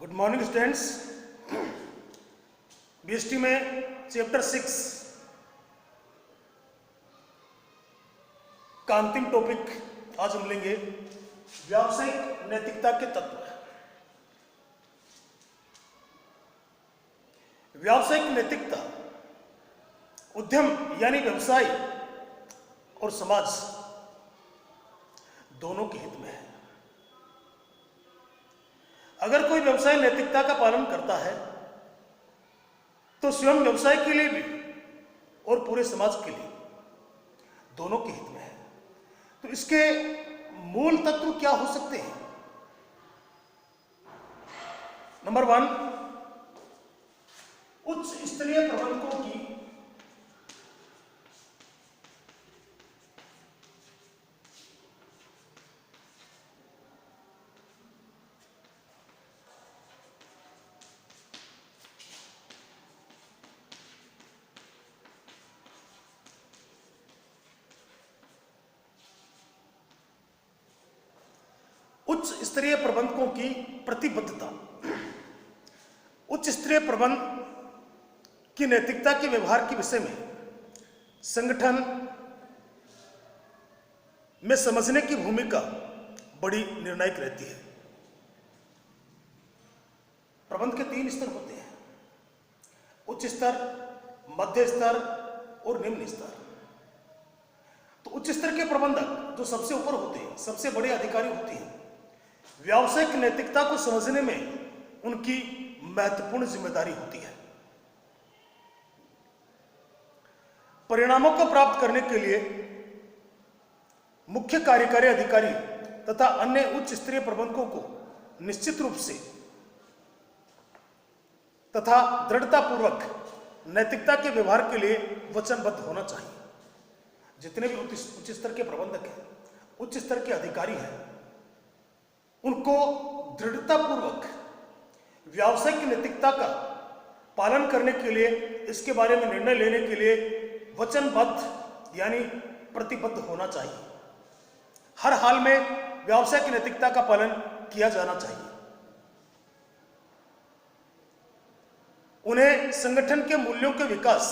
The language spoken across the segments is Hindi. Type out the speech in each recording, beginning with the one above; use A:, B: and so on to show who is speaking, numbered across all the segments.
A: Good morning students. बीएसटी में चैप्टर 6 का अंतिम टॉपिक आज हम लेंगे व्यावसायिक नैतिकता के तत्व। व्यावसायिक नैतिकता उद्यम यानी व्यवसाय और समाज दोनों के हित में है। अगर कोई व्यवसाय नैतिकता का पालन करता है तो स्वयं व्यवसाय के लिए भी और पूरे समाज के लिए दोनों के हित में है। तो इसके मूल तत्व क्या हो सकते हैं? नंबर 1, उच्च स्तरीय प्रबंधकों की उच्च स्तरीय प्रबंधकों की प्रतिबद्धता। उच्च स्तरीय प्रबंध की नैतिकता के व्यवहार के विषय में संगठन में समझने की भूमिका बड़ी निर्णायक रहती है। प्रबंध के 3 स्तर होते हैं: उच्च स्तर, मध्य स्तर और निम्न स्तर। तो उच्च स्तर के प्रबंधक जो सबसे ऊपर होते हैं, सबसे बड़े अधिकारी होते हैं, व्यावसायिक नैतिकता को समझने में उनकी महत्वपूर्ण जिम्मेदारी होती है। परिणामों को प्राप्त करने के लिए मुख्य कार्यकारी अधिकारी तथा अन्य उच्च स्तरीय प्रबंधकों को निश्चित रूप से तथा दृढ़तापूर्वक नैतिकता के व्यवहार के लिए वचनबद्ध होना चाहिए। जितने भी उच्च स्तर के प्रबंधक हैं, उच्च स्तर के अधिकारी हैं, उनको दृढ़तापूर्वक व्यावसायिक नैतिकता का पालन करने के लिए, इसके बारे में निर्णय लेने के लिए वचनबद्ध यानी प्रतिबद्ध होना चाहिए। हर हाल में व्यावसायिक नैतिकता का पालन किया जाना चाहिए। उन्हें संगठन के मूल्यों के विकास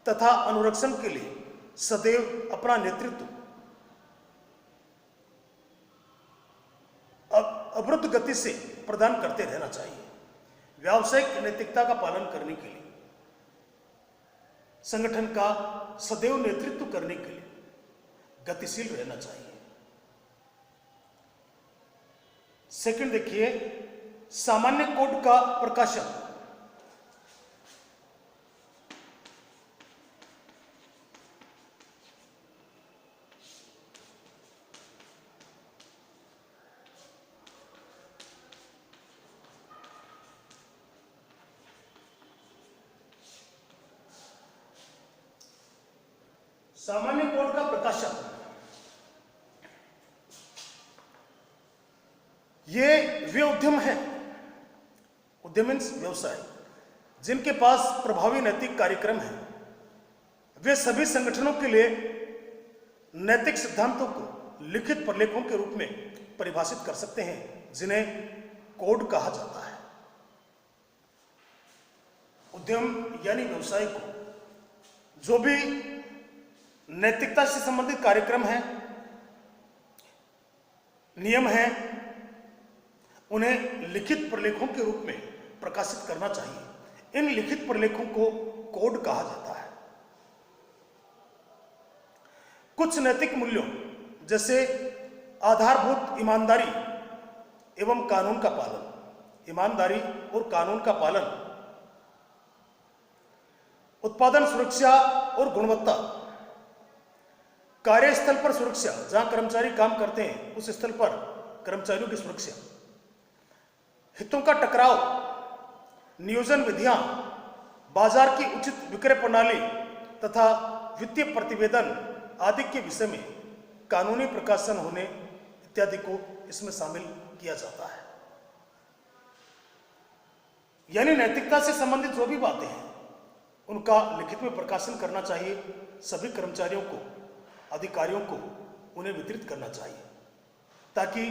A: तथा अनुरक्षण के लिए सदैव अपना नेतृत्व अवरुद्ध गति से प्रदान करते रहना चाहिए। व्यावसायिक नैतिकता का पालन करने के लिए, संगठन का सदैव नेतृत्व करने के लिए गतिशील रहना चाहिए। सेकंड देखिए, सामान्य कोड का प्रकाशन। सामान्य कोड का प्रकाशन ये वे उद्यम हैं, उद्यम मीन्स व्यवसाय, जिनके पास प्रभावी नैतिक कार्यक्रम है। वे सभी संगठनों के लिए नैतिक सिद्धांतों को लिखित प्रलेखों के रूप में परिभाषित कर सकते हैं, जिन्हें कोड कहा जाता है। उद्यम यानी व्यवसाय को जो भी नैतिकता से संबंधित कार्यक्रम है, नियम है, उन्हें लिखित प्रलेखों के रूप में प्रकाशित करना चाहिए। इन लिखित प्रलेखों को कोड कहा जाता है। कुछ नैतिक मूल्यों जैसे आधारभूत ईमानदारी एवं कानून का पालन, ईमानदारी और कानून का पालन, उत्पादन सुरक्षा और गुणवत्ता, कार्यस्थल पर सुरक्षा, जहां कर्मचारी काम करते हैं उस स्थल पर कर्मचारियों की सुरक्षा, हितों का टकराव, नियोजन विधियां, बाजार की उचित विक्रय प्रणाली तथा वित्तीय प्रतिवेदन आदि के विषय में कानूनी प्रकाशन होने इत्यादि को इसमें शामिल किया जाता है। यानी नैतिकता से संबंधित जो भी बातें हैं उनका लिखित में प्रकाशन करना चाहिए। सभी कर्मचारियों को, अधिकारियों को उन्हें वितरित करना चाहिए, ताकि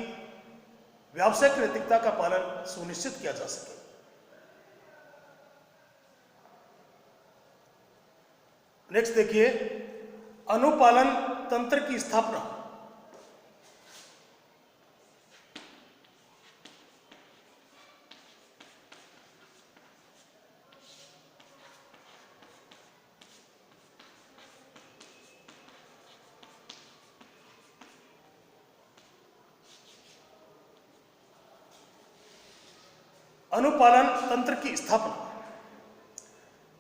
A: व्यावसायिक नैतिकता का पालन सुनिश्चित किया जा सके। नेक्स्ट देखिए, अनुपालन तंत्र की स्थापना। अनुपालन तंत्र की स्थापना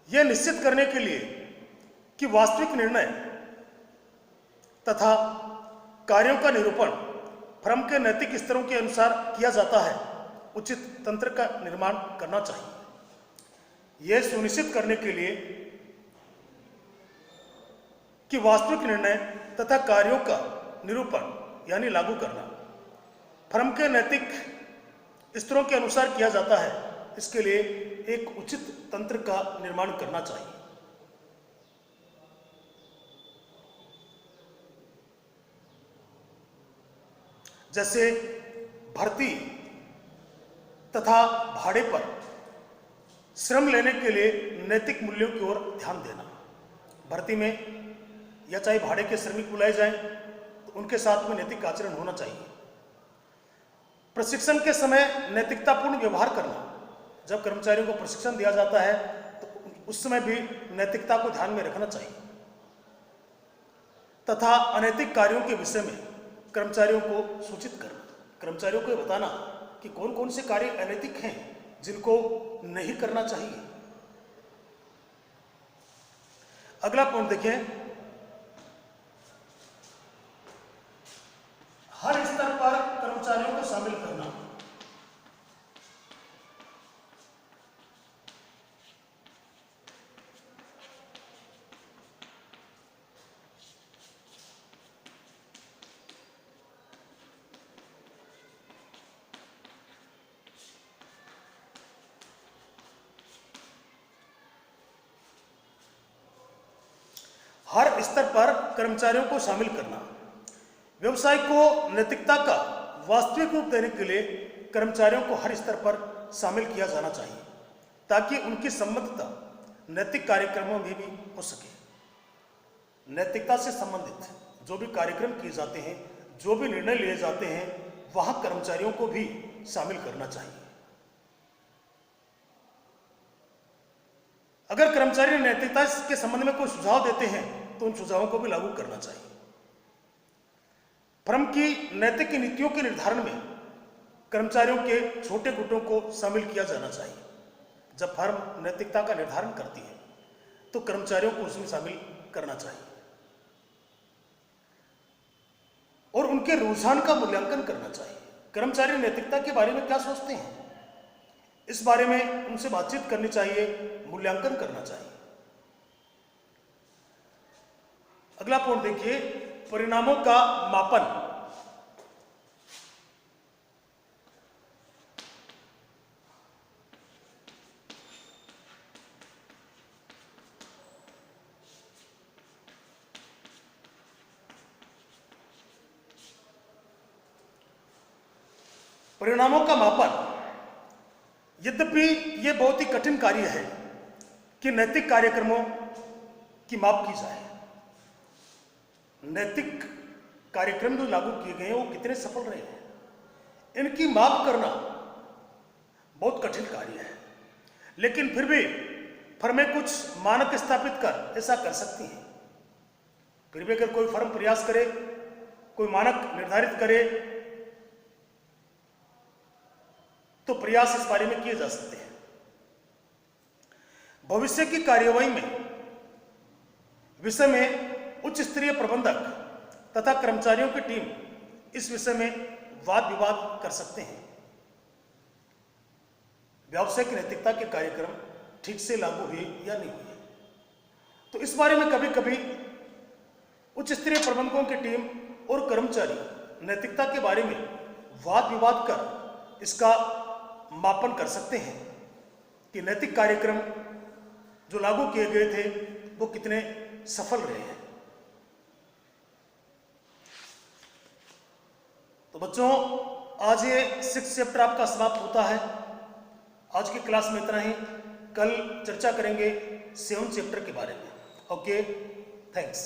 A: यह निश्चित करने के लिए कि वास्तविक निर्णय तथा कार्यों का निरूपण फर्म के नैतिक स्तरों के अनुसार किया जाता है, उचित तंत्र का निर्माण करना चाहिए। यह सुनिश्चित करने के लिए कि वास्तविक निर्णय तथा कार्यों का निरूपण यानी लागू करना फर्म के नैतिक स्तरों के अनुसार किया जाता है, इसके लिए एक उचित तंत्र का निर्माण करना चाहिए। जैसे भर्ती तथा भाड़े पर श्रम लेने के लिए नैतिक मूल्यों की ओर ध्यान देना। भर्ती में या चाहे भाड़े के श्रमिक बुलाए जाएं तो उनके साथ में नैतिक आचरण होना चाहिए। प्रशिक्षण के समय नैतिकतापूर्ण व्यवहार करना। जब कर्मचारियों को प्रशिक्षण दिया जाता है तो उस समय भी नैतिकता को ध्यान में रखना चाहिए तथा अनैतिक कार्यों के विषय में कर्मचारियों को सूचित करना। कर्मचारियों को बताना कि कौन कौन से कार्य अनैतिक हैं जिनको नहीं करना चाहिए। अगला पॉइंट देखें, हर स्तर पर कर्मचारियों को शामिल करना। हर स्तर पर कर्मचारियों को शामिल करना। व्यवसाय को नैतिकता का वास्तविक रूप देने के लिए कर्मचारियों को हर स्तर पर शामिल किया जाना चाहिए ताकि उनकी संबद्धता नैतिक कार्यक्रमों में भी हो सके। नैतिकता से संबंधित जो भी कार्यक्रम किए जाते हैं, जो भी निर्णय लिए जाते हैं, वहां कर्मचारियों को भी शामिल करना चाहिए। अगर कर्मचारी नैतिकता के संबंध में कोई सुझाव देते हैं तो उन सुझावों को भी लागू करना चाहिए। फर्म की नैतिक नीतियों के निर्धारण में कर्मचारियों के छोटे गुटों को शामिल किया जाना चाहिए। जब फर्म नैतिकता का निर्धारण करती है तो कर्मचारियों को उसमें शामिल करना चाहिए और उनके रुझान का मूल्यांकन करना चाहिए। कर्मचारी नैतिकता के बारे में क्या सोचते हैं, इस बारे में उनसे बातचीत करनी चाहिए, मूल्यांकन करना चाहिए। अगला पॉइंट देखिए, परिणामों का मापन। परिणामों का मापन, यद्यपि यह बहुत ही कठिन कार्य है कि नैतिक कार्यक्रमों की माप की जाए। नैतिक कार्यक्रम जो लागू किए गए हैं वो कितने सफल रहे हैं, इनकी माप करना बहुत कठिन कार्य है। लेकिन फिर भी फर्में कुछ मानक स्थापित कर ऐसा कर सकती हैं। फिर भी अगर कोई फर्म प्रयास करे, कोई मानक निर्धारित करे तो प्रयास इस बारे में किए जा सकते हैं। भविष्य की कार्यवाही में विषय में उच्च स्तरीय प्रबंधक तथा कर्मचारियों की टीम इस विषय में वाद विवाद कर सकते हैं। व्यावसायिक नैतिकता के कार्यक्रम ठीक से लागू हुए या नहीं हुए, तो इस बारे में कभी कभी उच्च स्तरीय प्रबंधकों की टीम और कर्मचारी नैतिकता के बारे में वाद विवाद कर इसका मापन कर सकते हैं कि नैतिक कार्यक्रम जो लागू किए गए थे वो कितने सफल रहे हैं। तो बच्चों, आज ये 6 चैप्टर आपका समाप्त होता है। आज की क्लास में इतना ही। कल चर्चा करेंगे 7 चैप्टर के बारे में। Okay, thanks.